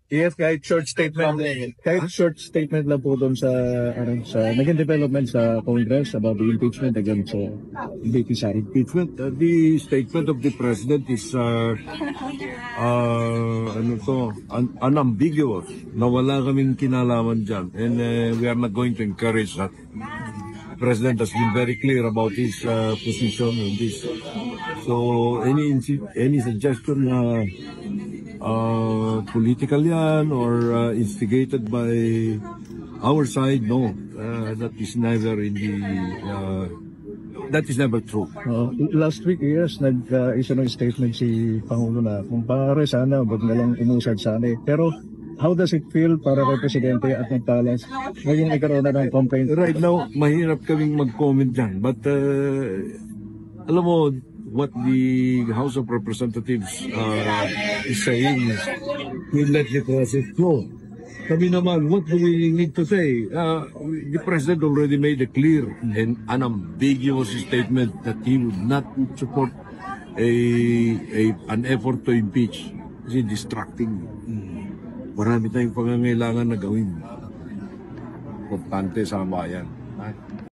Yes, kahit short statement lang po doon sa naging development sa Congress about the impeachment against VP Sara. Impeachment, the statement of the president is unambiguous na wala kaming kinalaman dyan, and we are not going to encourage that. The president has been very clear about his position on this. So any suggestion na political yan or instigated by our side, no, that is never true. Last week, yes, isa ng statement si Pangulo na kung pare sana, wag na lang umusad sana eh. Pero how does it feel para kay Presidente at nagtalas ngayong nagkaroon na ng complaint? Right now, mahirap kaming mag-comment dyan. But, alam mo, what the House of Representatives is saying is, we let the process flow. Kami naman, what do we need to say? The President already made a clear and unambiguous statement that he would not support an effort to impeach. Kasi distracting. Marami tayong pangangailangan na gawin. Importante sa bayan.